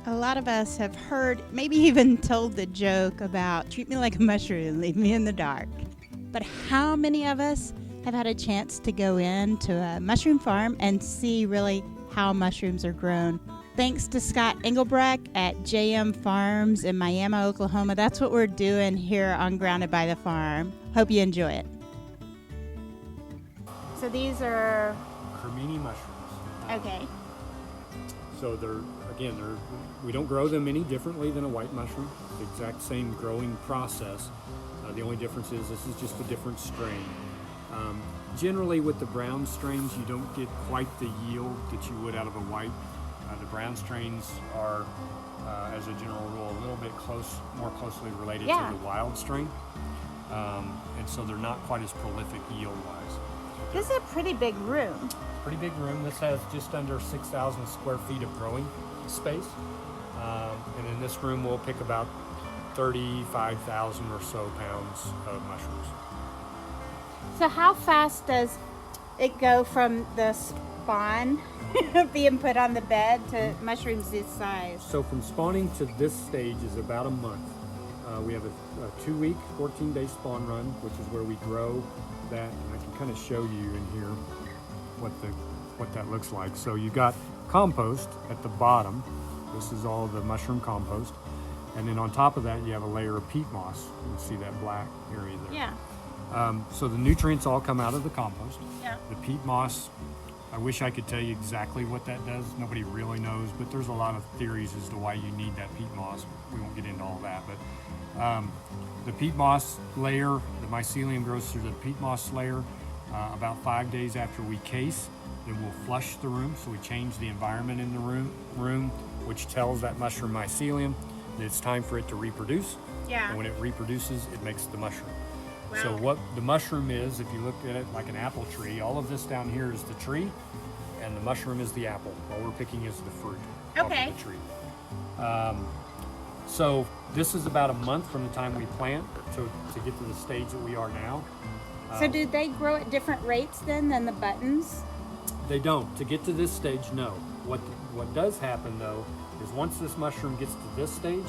A lot of us have heard, maybe even told the joke about treat me like a mushroom, leave me in the dark. But how many of us have had a chance to go into a mushroom farm and see really how mushrooms are grown? Thanks to Scott Engelbrecht at JM Farms in Miami, Oklahoma. That's what we're doing here on Grounded by the Farm. Hope you enjoy it. So these are, Cremini mushrooms. okay. So we don't grow them any differently than a white mushroom. The exact same growing process. The only difference is this is just a different strain. Generally with the brown strains, you don't get quite the yield that you would out of a white. The brown strains are, as a general rule, a little bit more closely related to the wild strain. And so they're not quite as prolific yield-wise. This is a pretty big room. Pretty big room. This has just under 6,000 square feet of growing space. And in this room, we'll pick about 35,000 or so pounds of mushrooms. So how fast does it go from the spawn being put on the bed to mushrooms this size? So from spawning to this stage is about a month. We have a 2-week, 14-day spawn run, which is where we grow that. And I can kind of show you in here what that looks like. So you got compost at the bottom. This is all the mushroom compost. And then on top of that, you have a layer of peat moss. You can see that black area there. Yeah. So the nutrients all come out of the compost. Yeah. The peat moss, I wish I could tell you exactly what that does. Nobody really knows, but there's a lot of theories as to why you need that peat moss. We won't get into all that, but the peat moss layer, the mycelium grows through the peat moss layer. About 5 days after we case, then we'll flush the room. So we change the environment in the room, which tells that mushroom mycelium that it's time for it to reproduce. Yeah. And when it reproduces, it makes the mushroom. Wow. So what the mushroom is, if you look at it like an apple tree, all of this down here is the tree, and the mushroom is the apple. All we're picking is the fruit off of the tree. So this is about a month from the time we plant to get to the stage that we are now. So do they grow at different rates then than the buttons? They don't. To get to this stage, no. What does happen though is once this mushroom gets to this stage,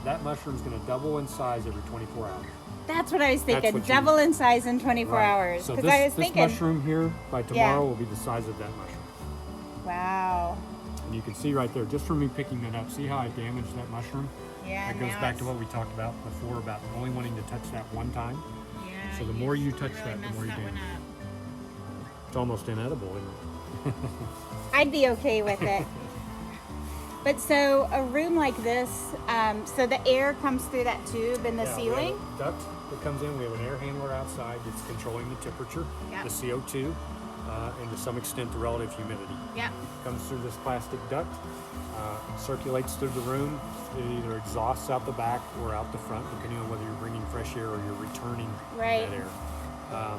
that mushroom's going to double in size every 24 hours. That's what I was thinking. Double in size in 24 hours. So Because I was this thinking, mushroom here by tomorrow will be the size of that mushroom. wow. And you can see right there, just from me picking that up, see how I damaged that mushroom? Yeah. That goes back to what we taled about before about only wanting to touch that one time. Yeah, So the more you touch that, the more you damage. It's almost inedible, isn't it? I'd be okay with it. But so a room like this, so the air comes through that tube in the ceiling? We have a duct that comes in. We have an air handler outside that's controlling the temperature, Yep. the CO2, and to some extent the relative humidity. Yeah. Comes through this plastic duct, circulates through the room. It either exhausts out the back or out the front, depending on whether you're bringing fresh air or you're returning Right. that air.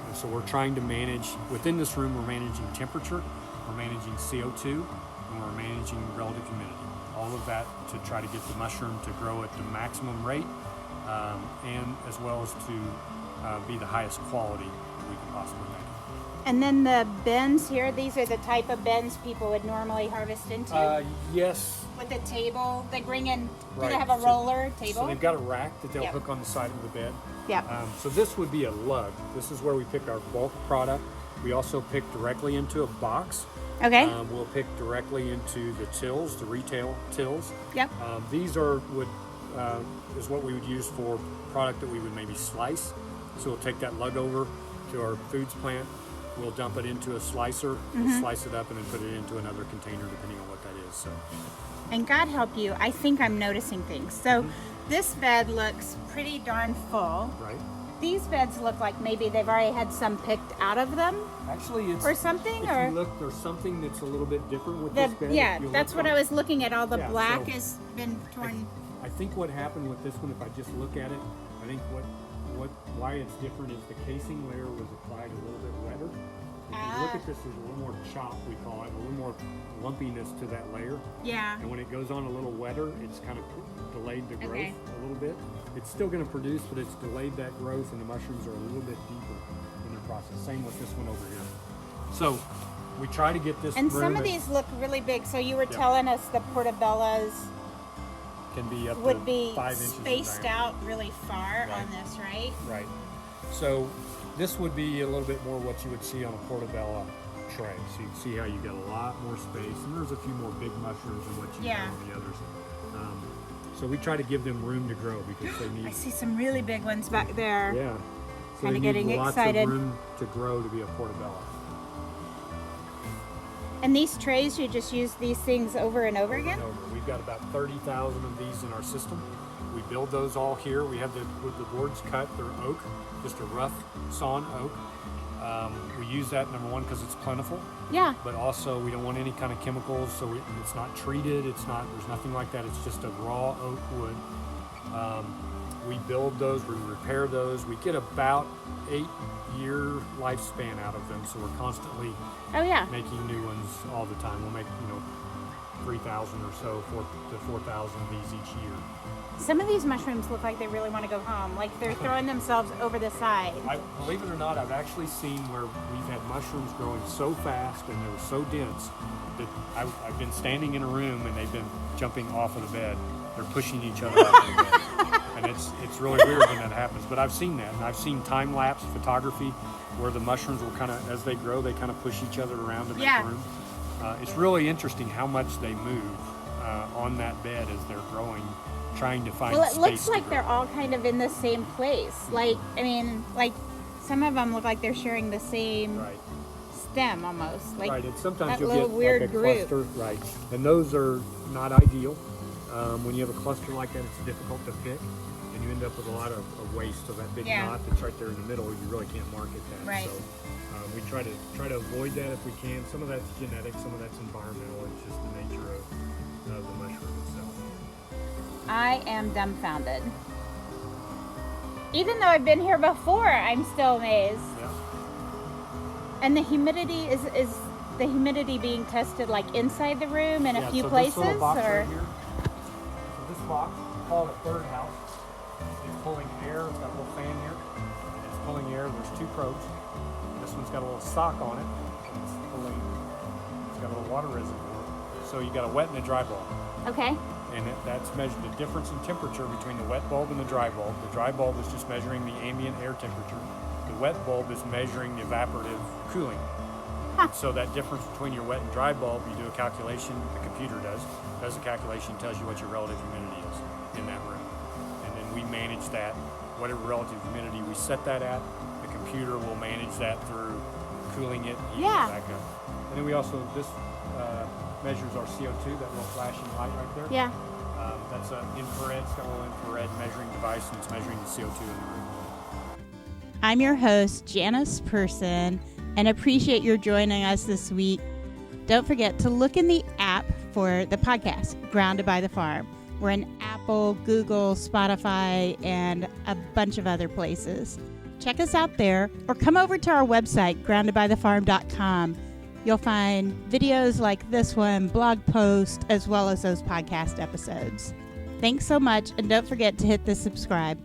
And so we're trying to manage, within this room, we're managing temperature, we're managing CO2, and we're managing relative humidity. All of that to try to get the mushroom to grow at the maximum rate, and as well as to be the highest quality that we can possibly make. And then the bins here, these are the type of bins people would normally harvest into? Yes. With a table, they bring in, do Right. they have a So- roller table? So they've got a rack that they'll Yep. hook on the side of the bed. Yeah. So this would be a lug. This is where we pick our bulk product. We also pick directly into a box. Okay. We'll pick directly into the tills, the retail tills. Yep. These is what we would use for product that we would maybe slice. So we'll take that lug over to our foods plant. We'll dump it into a slicer, we'll slice it up, and then put it into another container, depending on what that is. So. And God help you, I think I'm noticing things. So this bed looks pretty darn full. Right. These beds look like maybe they've already had some picked out of them Actually, it's or something, if or you look, there's something that's a little bit different with the, this bed. yeah, If you that's look what on- I was looking at. All the Yeah, black so has been torn. I think what happened with this one, if I just look at it, I think why it's different is the casing layer was applied a little bit wetter. If you look at this, there's a little more chop, we call it, a little more lumpiness to that layer. Yeah. And when it goes on a little wetter, it's kind of delayed the growth Okay. a little bit. It's still going to produce, but it's delayed that growth, and the mushrooms are a little bit deeper in their process. Same with this one over here. So we try to get this And room some of at- these look really big. So you were Yeah. telling us the portobellas can be up would to be 5 inches spaced in diameter. out really far on this, right? Right. So this would be a little bit more what you would see on a portobello tray. So you can see how you got a lot more space, and there's a few more big mushrooms than what you Yeah. have on the others. So we try to give them room to grow because they I need. see some really big ones back there. Yeah. So Kinda they need getting lots excited. of room to grow to be a portobello. And these trays, you just use these things over and over again? Over. We've got about 30,000 of these in our system. We build those all here. We have the boards cut. They're oak, just a rough sawn oak. We use that, number one, because it's plentiful, Yeah. but also we don't want any kind of chemicals, so it's not treated. There's nothing like that. It's just a raw oak wood. We build those, we repair those. We get about 8-year lifespan out of them, so we're constantly Oh, yeah. making new ones all the time. We'll make 3,000 or so, 4,000 of these each year. Some of these mushrooms look like they really want to go home. Like they're throwing themselves over the side. Believe it or not, I've actually seen where we've had mushrooms growing so fast and they were so dense that I've been standing in a room and they've been jumping off of the bed. They're pushing each other off of the bed. And it's really weird when that happens. But I've seen that. And I've seen time-lapse photography where the mushrooms will kind of, as they grow, they kind of push each other around to make Yeah. room. It's really interesting how much they move on that bed as they're growing, trying to find Well, it space looks to like grow. they're all kind of in the same place. Like, I mean, like some of them look like they're sharing the same Right. stem almost. Like Right, and sometimes that you'll little get weird like a group. cluster, right? And those are not ideal. When you have a cluster like that, it's difficult to pick, and you end up with a lot of waste. So that big Yeah. knot that's right there in the middle, you really can't market that. Right. So we try to avoid that if we can. Some of that's genetic, some of that's environmental. It's just the nature of the mushroom itself. I am dumbfounded. Even though I've been here before, I'm still amazed. Yeah. And the humidity is the humidity being tested like inside the room in a few so places, this little box or right here. So this box, called a third house, is pulling air. It's got a little fan here. It's pulling air. There's 2 probes. This one's got a little sock on it. It's got a little water reservoir. So you got a wet and a dry bulb. okay, And that's measured the difference in temperature between the wet bulb and the dry bulb. The dry bulb is just measuring the ambient air temperature. The wet bulb is measuring the evaporative cooling. Huh. So that difference between your wet and dry bulb, you do a calculation, the computer does a calculation, tells you what your relative humidity is in that room. And then we manage that, whatever relative humidity we set that at, the computer will manage that through cooling it, heating Yeah. it back up. And then we also, this measures our CO2, that little flashing light right there. yeah. That's an infrared, it's got a little infrared measuring device, and it's measuring the CO2 in the room. I'm your host, Janice Person, and appreciate your joining us this week. Don't forget to look in the app for the podcast, Grounded by the Farm. We're in Apple, Google, Spotify, and a bunch of other places. Check us out there, or come over to our website, groundedbythefarm.com. You'll find videos like this one, blog posts, as well as those podcast episodes. Thanks so much, and don't forget to hit the subscribe.